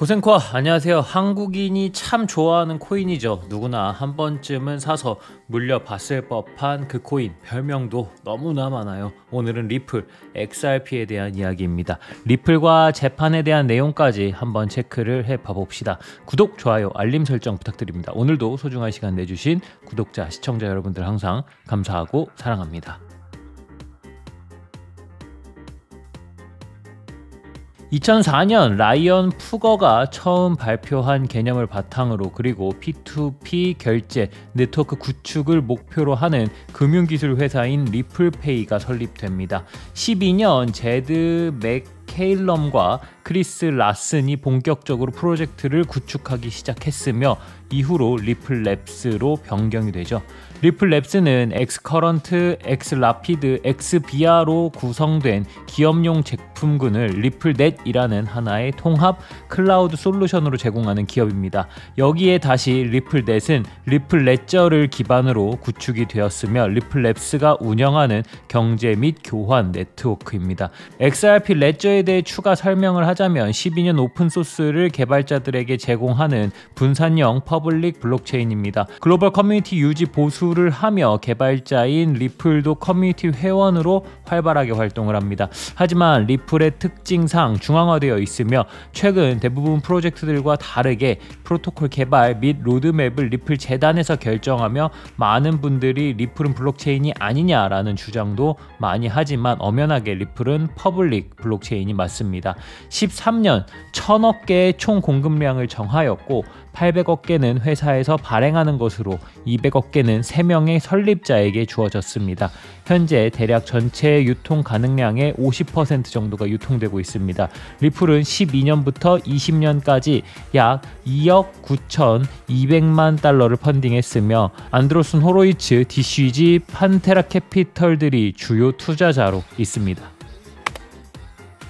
고생코아 안녕하세요. 한국인이 참 좋아하는 코인이죠. 누구나 한 번쯤은 사서 물려봤을 법한 그 코인, 별명도 너무나 많아요. 오늘은 리플, XRP에 대한 이야기입니다. 리플과 재판에 대한 내용까지 한번 체크를 해봐 봅시다. 구독, 좋아요, 알림 설정 부탁드립니다. 오늘도 소중한 시간 내주신 구독자, 시청자 여러분들 항상 감사하고 사랑합니다. 2004년 라이언 푸거가 처음 발표한 개념을 바탕으로 그리고 P2P 결제 네트워크 구축을 목표로 하는 금융기술 회사인 리플페이가 설립됩니다. 12년 제드 맥케일럼과 크리스 라슨이 본격적으로 프로젝트를 구축하기 시작했으며 이후로 리플랩스로 변경이 되죠. 리플랩스는 엑스커런트, 엑스라피드, 엑스비아로 구성된 기업용 제품군을 리플넷이라는 하나의 통합 클라우드 솔루션으로 제공하는 기업입니다. 여기에 다시 리플넷은 리플레저를 기반으로 구축이 되었으며 리플랩스가 운영하는 경제 및 교환 네트워크입니다. XRP 레저에 대해 추가 설명을 하자면 12년 오픈소스를 개발자들에게 제공하는 분산형 퍼블릭 블록체인입니다. 글로벌 커뮤니티 유지 보수를 하며 개발자인 리플도 커뮤니티 회원으로 활발하게 활동을 합니다. 하지만 리플의 특징상 중앙화되어 있으며 최근 대부분 프로젝트들과 다르게 프로토콜 개발 및 로드맵을 리플 재단에서 결정하며 많은 분들이 리플은 블록체인이 아니냐라는 주장도 많이 하지만 엄연하게 리플은 퍼블릭 블록체인이 맞습니다. 13년 1000억 개의 총 공급량을 정하였고 800억 개는 회사에서 발행하는 것으로 200억 개는 3명의 설립자에게 주어졌습니다. 현재 대략 전체 유통 가능량의 50% 정도가 유통되고 있습니다. 리플은 12년부터 20년까지 약 2억 9,200만 달러를 펀딩했으며 안드로슨 호로이츠, DCG, 판테라 캐피털들이 주요 투자자로 있습니다.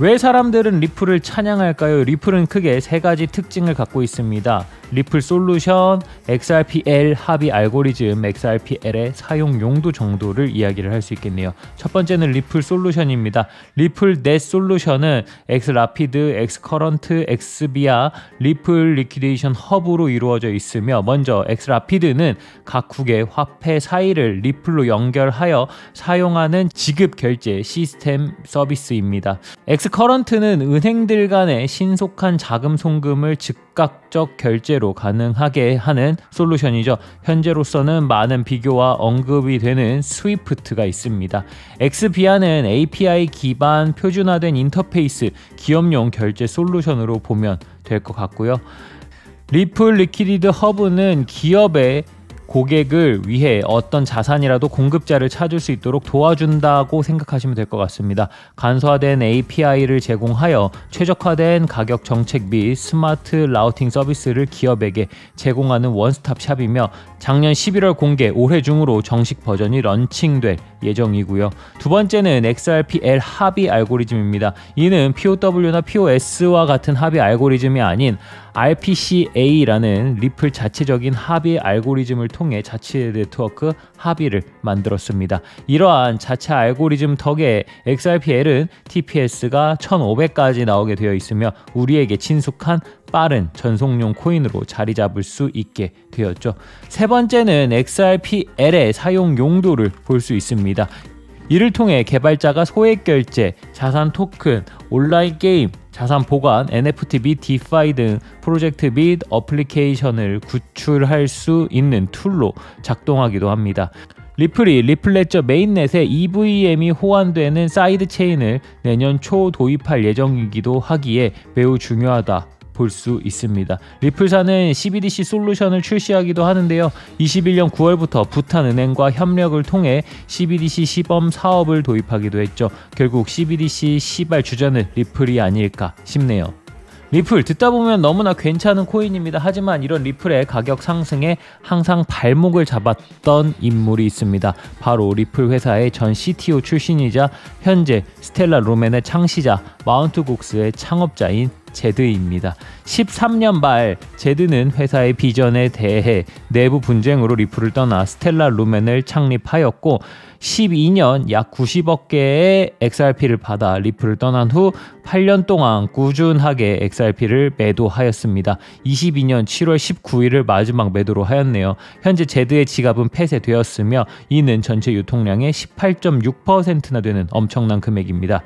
왜 사람들은 리플을 찬양할까요? 리플은 크게 세 가지 특징을 갖고 있습니다. 리플 솔루션, XRPL 합의 알고리즘, XRPL의 사용 용도 정도를 이야기를 할 수 있겠네요. 첫 번째는 리플 솔루션입니다. 리플 넷 솔루션은 엑스라피드, 엑스커런트, 엑스비아, 리플 리퀴데이션 허브로 이루어져 있으며 먼저 엑스라피드는 각국의 화폐 사이를 리플로 연결하여 사용하는 지급 결제 시스템 서비스입니다. 엑스커런트는 은행들 간의 신속한 자금 송금을 즉각적 결제로 가능하게 하는 솔루션이죠. 현재로서는 많은 비교와 언급이 되는 스위프트가 있습니다. 엑스비아는 API 기반 표준화된 인터페이스 기업용 결제 솔루션으로 보면 될 것 같고요. 리플 리퀴디드 허브는 기업의 고객을 위해 어떤 자산이라도 공급자를 찾을 수 있도록 도와준다고 생각하시면 될 것 같습니다. 간소화된 API를 제공하여 최적화된 가격 정책 및 스마트 라우팅 서비스를 기업에게 제공하는 원스톱 샵이며 작년 11월 공개, 올해 중으로 정식 버전이 런칭될 예정이고요. 두 번째는 XRPL 합의 알고리즘입니다. 이는 POW나 POS와 같은 합의 알고리즘이 아닌 RPCA라는 리플 자체적인 합의 알고리즘을 통해 자체 네트워크 합의를 만들었습니다. 이러한 자체 알고리즘 덕에 XRPL은 TPS가 1500까지 나오게 되어 있으며 우리에게 친숙한 빠른 전송용 코인으로 자리 잡을 수 있게 되었죠. 세 번째는 XRPL의 사용 용도를 볼 수 있습니다. 이를 통해 개발자가 소액 결제, 자산 토큰, 온라인 게임, 자산 보관, NFT 및 DeFi 등 프로젝트 및 어플리케이션을 구출할 수 있는 툴로 작동하기도 합니다. 리플이 리플레저 메인넷에 EVM이 호환되는 사이드 체인을 내년 초 도입할 예정이기도 하기에 매우 중요하다 볼 수 있습니다. 리플사는 CBDC 솔루션을 출시하기도 하는데요. 21년 9월부터 부탄은행과 협력을 통해 CBDC 시범 사업을 도입하기도 했죠. 결국 CBDC 시발 주자는 리플이 아닐까 싶네요. 리플 듣다 보면 너무나 괜찮은 코인입니다. 하지만 이런 리플의 가격 상승에 항상 발목을 잡았던 인물이 있습니다. 바로 리플 회사의 전 CTO 출신이자 현재 스텔라 루멘의 창시자 마운트 곡스의 창업자인 제드입니다. 13년 말 제드는 회사의 비전에 대해 내부 분쟁으로 리플을 떠나 스텔라 루멘을 창립하였고 12년 약 90억 개의 XRP를 받아 리플을 떠난 후 8년 동안 꾸준하게 XRP를 매도하였습니다. 22년 7월 19일을 마지막 매도로 하였네요. 현재 제드의 지갑은 폐쇄되었으며 이는 전체 유통량의 18.6%나 되는 엄청난 금액입니다.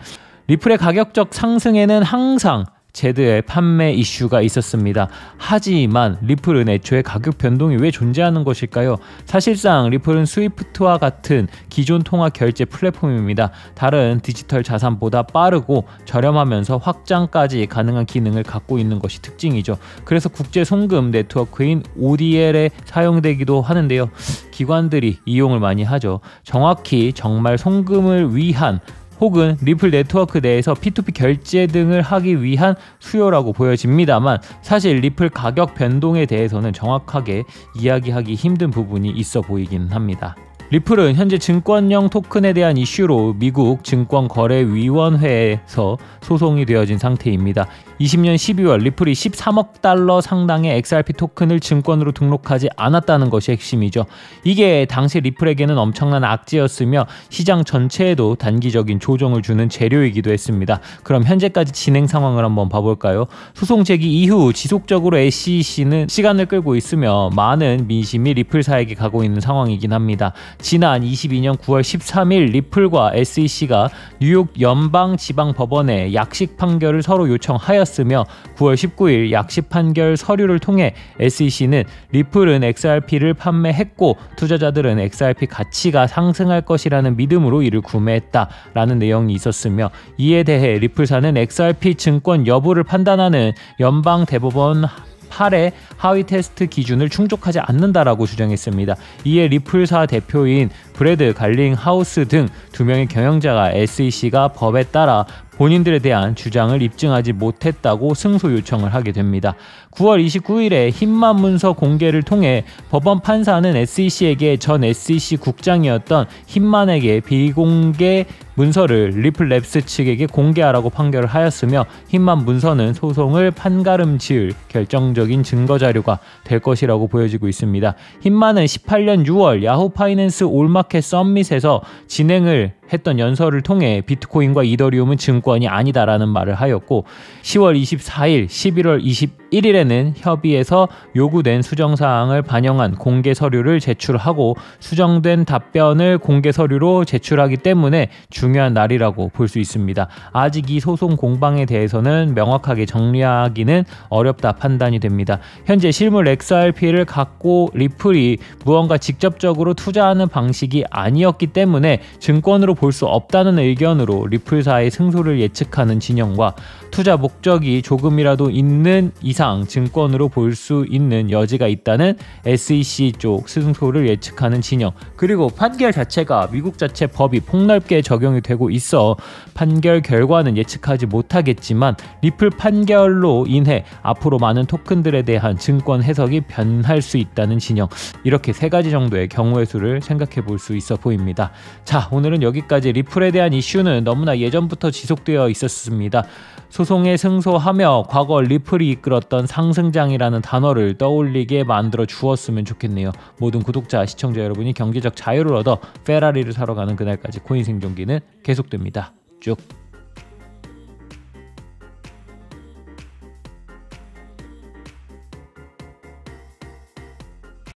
리플의 가격적 상승에는 항상 제드의 판매 이슈가 있었습니다. 하지만 리플은 애초에 가격 변동이 왜 존재하는 것일까요? 사실상 리플은 스위프트와 같은 기존 통화 결제 플랫폼입니다. 다른 디지털 자산보다 빠르고 저렴하면서 확장까지 가능한 기능을 갖고 있는 것이 특징이죠. 그래서 국제 송금 네트워크인 ODL에 사용되기도 하는데요. 기관들이 이용을 많이 하죠. 정확히 정말 송금을 위한 혹은 리플 네트워크 내에서 P2P 결제 등을 하기 위한 수요라고 보여집니다만 사실 리플 가격 변동에 대해서는 정확하게 이야기하기 힘든 부분이 있어 보이긴 합니다. 리플은 현재 증권형 토큰에 대한 이슈로 미국 증권거래위원회에서 소송이 되어진 상태입니다. 20년 12월 리플이 13억 달러 상당의 XRP 토큰을 증권으로 등록하지 않았다는 것이 핵심이죠. 이게 당시 리플에게는 엄청난 악재였으며 시장 전체에도 단기적인 조정을 주는 재료이기도 했습니다. 그럼 현재까지 진행 상황을 한번 봐볼까요? 소송 제기 이후 지속적으로 SEC는 시간을 끌고 있으며 많은 민심이 리플사에게 가고 있는 상황이긴 합니다. 지난 22년 9월 13일 리플과 SEC가 뉴욕 연방지방법원에 약식 판결을 서로 요청하였으며 9월 19일 약식 판결 서류를 통해 SEC는 리플은 XRP를 판매했고 투자자들은 XRP 가치가 상승할 것이라는 믿음으로 이를 구매했다라는 내용이 있었으며 이에 대해 리플사는 XRP 증권 여부를 판단하는 연방대법원 8의 하위 테스트 기준을 충족하지 않는다라고 주장했습니다. 이에 리플사 대표인 브래드 갈링하우스 등 2명의 경영자가 SEC가 법에 따라 본인들에 대한 주장을 입증하지 못했다고 승소 요청을 하게 됩니다. 9월 29일에 흰만 문서 공개를 통해 법원 판사는 SEC에게 전 SEC 국장이었던 흰만에게 비공개 문서를 리플랩스 측에게 공개하라고 판결을 하였으며 흰만 문서는 소송을 판가름 지을 결정적인 증거 자료가 될 것이라고 보여지고 있습니다. 흰만은 18년 6월 야후 파이낸스 올마켓 썸밋에서 진행을 했던 연설을 통해 비트코인과 이더리움은 증권이 아니다라는 말을 하였고 10월 24일, 11월 21일에는 협의에서 요구된 수정사항을 반영한 공개 서류를 제출하고 수정된 답변을 공개 서류로 제출하기 때문에 중요한 날이라고 볼 수 있습니다. 아직 이 소송 공방에 대해서는 명확하게 정리하기는 어렵다 판단이 됩니다. 현재 실물 XRP를 갖고 리플이 무언가 직접적으로 투자하는 방식이 아니었기 때문에 증권으로 볼 수 없다는 의견으로 리플사의 승소를 예측하는 진영과 투자 목적이 조금이라도 있는 이상 증권으로 볼 수 있는 여지가 있다는 SEC 쪽 승소를 예측하는 진영, 그리고 판결 자체가 미국 자체 법이 폭넓게 적용이 되고 있어 판결 결과는 예측하지 못하겠지만 리플 판결로 인해 앞으로 많은 토큰들에 대한 증권 해석이 변할 수 있다는 진영, 이렇게 3가지 정도의 경우의 수를 생각해 볼 수 있어 보입니다. 자, 오늘은 여기까지. 리플에 대한 이슈는 너무나 예전부터 지속되어 있었습니다. 소송에 승소하며 과거 리플이 이끌었던 상승장이라는 단어를 떠올리게 만들어 주었으면 좋겠네요. 모든 구독자, 시청자 여러분이 경제적 자유를 얻어 페라리를 사러 가는 그날까지 코인 생존기는 계속됩니다. 쭉.